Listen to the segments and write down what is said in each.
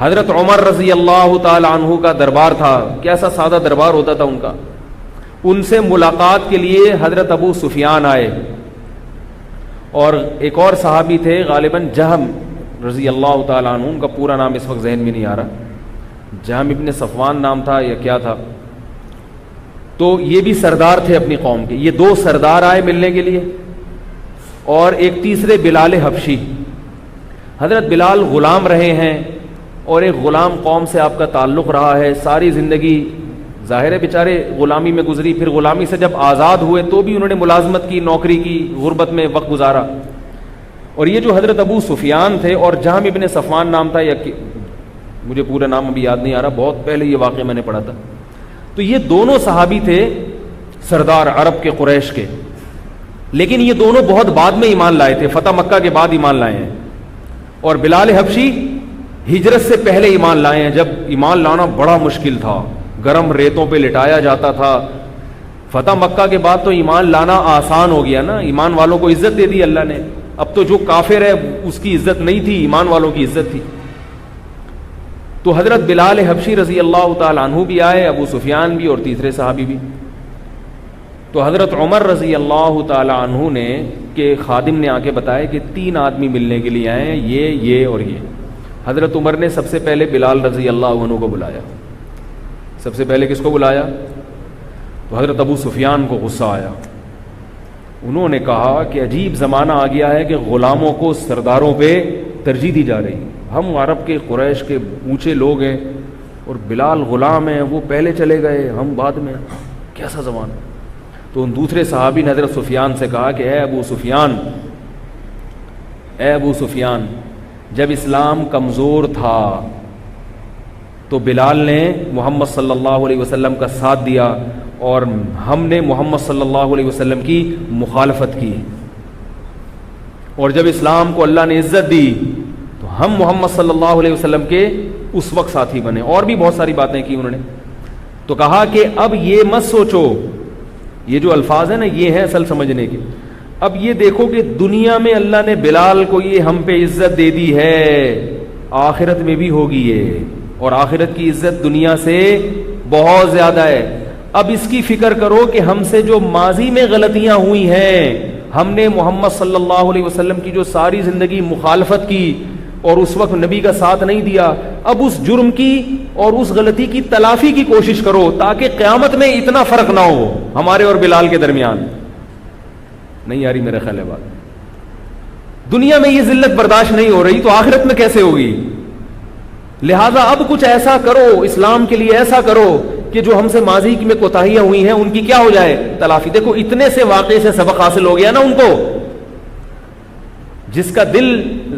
حضرت عمر رضی اللہ تعالی عنہ کا دربار تھا، کیسا سادہ دربار ہوتا تھا ان کا. ان سے ملاقات کے لیے حضرت ابو سفیان آئے، اور ایک اور صحابی تھے غالباً جہم رضی اللہ تعالی عنہ، ان کا پورا نام اس وقت ذہن میں نہیں آ رہا، جہم ابن صفوان نام تھا یا کیا تھا. تو یہ بھی سردار تھے اپنی قوم کے. یہ دو سردار آئے ملنے کے لیے، اور ایک تیسرے بلال حبشی. حضرت بلال غلام رہے ہیں، اور ایک غلام قوم سے آپ کا تعلق رہا ہے ساری زندگی. ظاہر ہے بیچارے غلامی میں گزری، پھر غلامی سے جب آزاد ہوئے تو بھی انہوں نے ملازمت کی، نوکری کی، غربت میں وقت گزارا. اور یہ جو حضرت ابو سفیان تھے، اور جہم ابن صفوان نام تھا، یا مجھے پورا نام ابھی یاد نہیں آ رہا، بہت پہلے یہ واقعہ میں نے پڑھا تھا. تو یہ دونوں صحابی تھے سردار عرب کے قریش کے، لیکن یہ دونوں بہت بعد میں ایمان لائے تھے، فتح مکہ کے بعد ایمان لائے ہیں. اور بلال حبشی ہجرت سے پہلے ایمان لائے ہیں، جب ایمان لانا بڑا مشکل تھا، گرم ریتوں پہ لٹایا جاتا تھا. فتح مکہ کے بعد تو ایمان لانا آسان ہو گیا نا، ایمان والوں کو عزت دے دی اللہ نے. اب تو جو کافر ہے اس کی عزت نہیں تھی، ایمان والوں کی عزت تھی. تو حضرت بلال حبشی رضی اللہ تعالی عنہ بھی آئے، ابو سفیان بھی، اور تیسرے صحابی بھی. تو حضرت عمر رضی اللہ تعالی عنہ نے کہ خادم نے آ کے بتایا کہ 3 آدمی ملنے کے لیے آئے ہیں، یہ اور یہ. حضرت عمر نے سب سے پہلے بلال رضی اللہ عنہ کو بلایا. سب سے پہلے کس کو بلایا؟ تو حضرت ابو سفیان کو غصہ آیا. انہوں نے کہا کہ عجیب زمانہ آ گیا ہے کہ غلاموں کو سرداروں پہ ترجیح دی جا رہی. ہم عرب کے قریش کے اونچے لوگ ہیں، اور بلال غلام ہیں، وہ پہلے چلے گئے، ہم بعد میں، کیسا زمانہ. تو ان دوسرے صحابی نے حضرت سفیان سے کہا کہ اے ابو سفیان، جب اسلام کمزور تھا تو بلال نے محمد صلی اللہ علیہ وسلم کا ساتھ دیا، اور ہم نے محمد صلی اللہ علیہ وسلم کی مخالفت کی. اور جب اسلام کو اللہ نے عزت دی تو ہم محمد صلی اللہ علیہ وسلم کے اس وقت ساتھی بنے. اور بھی بہت ساری باتیں کی انہوں نے. تو کہا کہ اب یہ مت سوچو، یہ جو الفاظ ہیں نا یہ ہیں اصل سمجھنے کے. اب یہ دیکھو کہ دنیا میں اللہ نے بلال کو یہ ہم پہ عزت دے دی ہے، آخرت میں بھی ہوگی یہ، اور آخرت کی عزت دنیا سے بہت زیادہ ہے. اب اس کی فکر کرو کہ ہم سے جو ماضی میں غلطیاں ہوئی ہیں، ہم نے محمد صلی اللہ علیہ وسلم کی جو ساری زندگی مخالفت کی اور اس وقت نبی کا ساتھ نہیں دیا، اب اس جرم کی اور اس غلطی کی تلافی کی کوشش کرو تاکہ قیامت میں اتنا فرق نہ ہو ہمارے اور بلال کے درمیان. نہیں آ رہی میرا خیال ہے بات. دنیا میں یہ ذلت برداشت نہیں ہو رہی تو آخرت میں کیسے ہوگی؟ لہذا اب کچھ ایسا کرو، اسلام کے لیے ایسا کرو کہ جو ہم سے ماضی میں کوتاہیاں ہوئی ہیں ان کی کیا ہو جائے؟ تلافی. دیکھو اتنے سے واقعے سے سبق حاصل ہو گیا نا ان کو. جس کا دل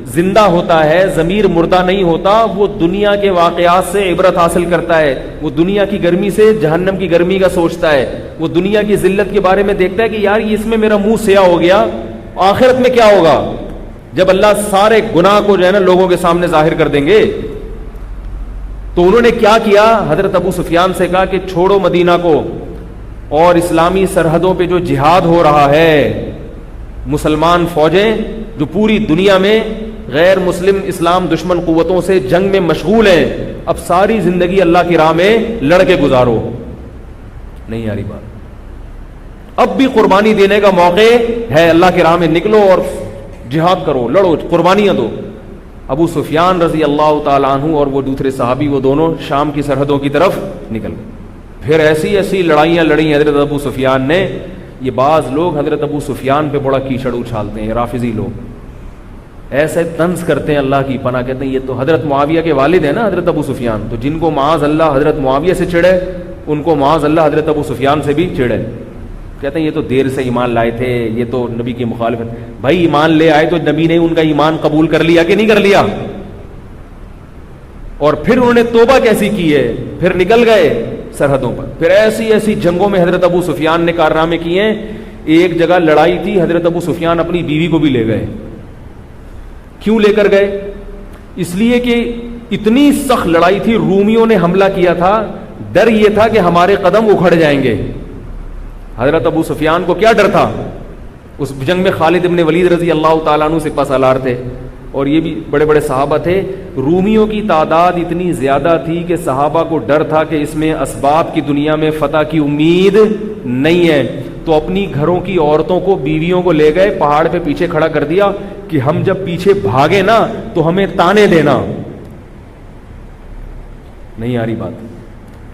زندہ ہوتا ہے، ضمیر مردہ نہیں ہوتا، وہ دنیا کے واقعات سے عبرت حاصل کرتا ہے. وہ دنیا کی گرمی سے جہنم کی گرمی کا سوچتا ہے. وہ دنیا کی ذلت کے بارے میں دیکھتا ہے کہ یار یہ اس میں میرا منہ سیاہ ہو گیا، آخرت میں کیا ہوگا جب اللہ سارے گناہ کو جو ہے نا لوگوں کے سامنے ظاہر کر دیں گے. تو انہوں نے کیا کیا؟ حضرت ابو سفیان سے کہا کہ چھوڑو مدینہ کو، اور اسلامی سرحدوں پہ جو جہاد ہو رہا ہے، مسلمان فوجیں جو پوری دنیا میں غیر مسلم اسلام دشمن قوتوں سے جنگ میں مشغول ہیں، اب ساری زندگی اللہ کی راہ میں لڑ کے گزارو. نہیں آ رہی بات. اب بھی قربانی دینے کا موقع ہے، اللہ کی راہ میں نکلو اور جہاد کرو، لڑو، قربانیاں دو. ابو سفیان رضی اللہ تعالیٰ عنہ اور وہ دوسرے صحابی وہ دونوں شام کی سرحدوں کی طرف نکل گئے. پھر ایسی لڑائیاں لڑیں حضرت ابو سفیان نے. یہ بعض لوگ حضرت ابو سفیان پہ بڑا کیچڑ اچھالتے ہیں، رافضی لوگ ایسے طنز کرتے ہیں، اللہ کی پناہ، کہتے ہیں یہ تو حضرت معاویہ کے والد ہیں نا حضرت ابو سفیان، تو جن کو معاذ اللہ حضرت معاویہ سے چڑھے ان کو معاذ اللہ حضرت ابو سفیان سے بھی چڑھے. کہتے ہیں یہ تو دیر سے ایمان لائے تھے، یہ تو نبی کی مخالفت. بھائی ایمان لے آئے تو نبی نے ان کا ایمان قبول کر لیا کہ نہیں کر لیا؟ اور پھر انہوں نے توبہ کیسی کی ہے، پھر نکل گئے سرحدوں پر. پھر ایسی جنگوں میں حضرت ابو سفیان نے کارنامے کیے ہیں. ایک جگہ لڑائی تھی، حضرت ابو سفیان اپنی بیوی کو بھی لے گئے. کیوں لے کر گئے؟ اس لیے کہ اتنی سخت لڑائی تھی، رومیوں نے حملہ کیا تھا، ڈر یہ تھا کہ ہمارے قدم اکھڑ جائیں گے. حضرت ابو سفیان کو کیا ڈر تھا؟ اس جنگ میں خالد ابن ولید رضی اللہ تعالیٰ عنہ سپہ سالار تھے. اور یہ بھی بڑے بڑے صحابہ تھے. رومیوں کی تعداد اتنی زیادہ تھی کہ صحابہ کو ڈر تھا کہ اس میں اسباب کی دنیا میں فتح کی امید نہیں ہے, تو اپنی گھروں کی عورتوں کو, بیویوں کو لے گئے, پہاڑ پہ پیچھے کھڑا کر دیا کہ ہم جب پیچھے بھاگے نا تو ہمیں تانے دینا. نہیں آ رہی بات؟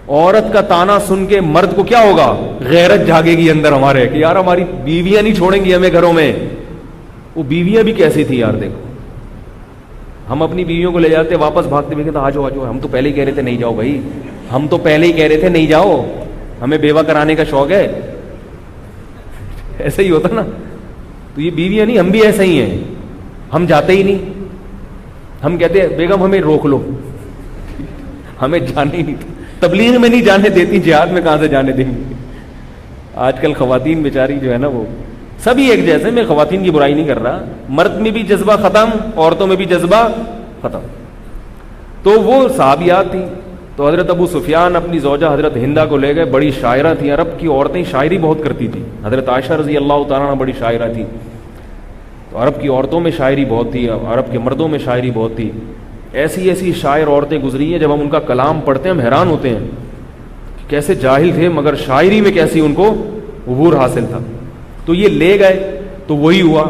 عورت کا تانا سن کے مرد کو کیا ہوگا؟ غیرت جاگے گی اندر ہمارے کہ یار ہماری بیویاں نہیں چھوڑیں گی ہمیں گھروں میں. وہ بیویاں بھی کیسی تھی یار, دیکھو ہم اپنی بیویوں کو لے جاتے واپس بھاگتے ہوئے کہ آ جاؤ آ جاؤ, ہم تو پہلے ہی کہہ رہے تھے نہیں جاؤ بھائی, ہم تو پہلے ہی کہہ رہے تھے نہیں جاؤ, ہمیں بیوہ کرانے کا شوق ہے. ایسا ہی ہوتا نا. تو یہ بیویاں نہیں, ہم بھی ایسا ہی ہیں, ہم جاتے ہی نہیں. ہم کہتے ہیں بیگم ہمیں روک لو, ہمیں جانے ہی نہیں, تبلیغ میں نہیں جانے دیتی, جہاد میں کہاں سے جانے دیں گے. آج کل خواتین بیچاری جو ہے نا وہ سبھی ایک جیسے, میں خواتین کی برائی نہیں کر رہا, مرد میں بھی جذبہ ختم, عورتوں میں بھی جذبہ ختم. تو وہ صحابیات تھیں. تو حضرت ابو سفیان اپنی زوجہ حضرت ہندا کو لے گئے, بڑی شاعرہ تھیں, عرب کی عورتیں شاعری بہت کرتی تھیں. حضرت عائشہ رضی اللہ تعالیٰ عنہ بڑی شاعرہ تھی. تو عرب کی عورتوں میں شاعری بہت تھی, عرب کے مردوں میں شاعری بہت تھی. ایسی ایسی شاعر عورتیں گزری ہیں, جب ہم ان کا کلام پڑھتے ہیں ہم حیران ہوتے ہیں کہ کیسے جاہل تھے مگر شاعری میں کیسی ان کو عبور حاصل تھا. تو یہ لے گئے تو وہی ہوا,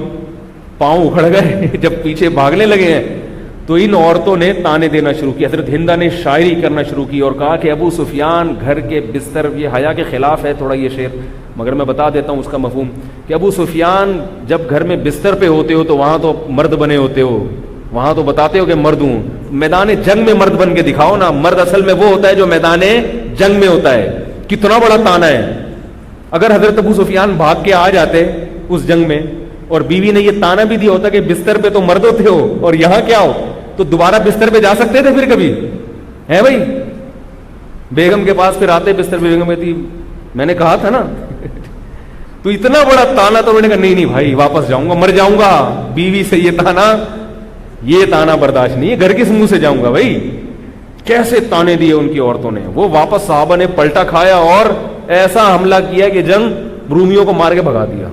پاؤں اکھڑ گئے. جب پیچھے بھاگنے لگے ہیں تو ان عورتوں نے تانے دینا شروع کی. حضرت ہندا نے شاعری کرنا شروع کی اور کہا کہ ابو سفیان گھر کے بستر, یہ حیا کے خلاف ہے تھوڑا یہ شعر, مگر میں بتا دیتا ہوں اس کا مفہوم, کہ ابو سفیان جب گھر میں بستر پہ ہوتے ہو تو وہاں تو مرد بنے ہوتے ہو, وہاں تو بتاتے ہو کہ مرد ہوں, میدان جنگ میں مرد بن کے دکھاؤ نا. مرد اصل میں وہ ہوتا ہے جو میدان جنگ میں ہوتا ہے. کتنا بڑا تانا ہے. اگر حضرت ابو سفیان بھاگ کے آ جاتے اس جنگ میں اور بیوی نے یہ تانا بھی دیا ہوتا کہ بستر پہ تو مرد ہوتے ہو اور یہاں کیا ہو, تو دوبارہ بستر پہ جا سکتے تھے پھر کبھی؟ ہے بھائی, بیگم کے پاس پھر آتے بستر پہ, بیگم کہتی میں نے کہا تھا نا. تو اتنا بڑا تانا, تو میں نے کہا نہیں بھائی واپس جاؤں گا, مر جاؤں گا, بیوی سے یہ تانا برداشت نہیں ہے, گھر کس منہ سے جاؤں گا بھائی. کیسے تانے دیے ان کی عورتوں نے. وہ واپس صحابہ نے پلٹا کھایا اور ایسا حملہ کیا کہ جنگ رومیوں کو مار کے بھگا دیا.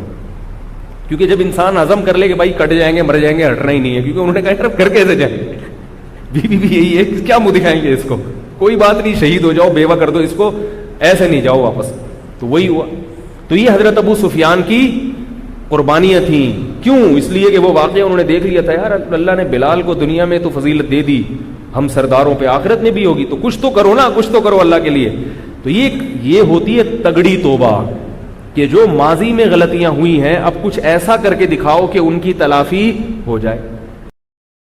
کیونکہ جب انسان عزم کر لے کہ بھائی کٹ جائیں گے مر جائیں گے, ہٹنا ہی نہیں ہے, کیونکہ انہوں نے کہا گھر کیسے جائیں گے, بیوی بھی یہی ہے, کیا منہ دکھائیں گے اس کو, کوئی بات نہیں شہید ہو جاؤ, بیوہ کر دو اس کو, ایسے نہیں جاؤ واپس. تو وہی ہوا. تو یہ حضرت ابو سفیان کی قربانیاں تھیں. کیوں؟ اس لیے کہ وہ واقعہ انہوں نے دیکھ لیا تھا, یار اللہ نے بلال کو دنیا میں تو فضیلت دے دی, ہم سرداروں پہ آخرت میں بھی ہوگی, تو کچھ تو کرو نا, کچھ تو کرو اللہ کے لیے. تو یہ ہوتی ہے تگڑی توبہ, کہ جو ماضی میں غلطیاں ہوئی ہیں اب کچھ ایسا کر کے دکھاؤ کہ ان کی تلافی ہو جائے.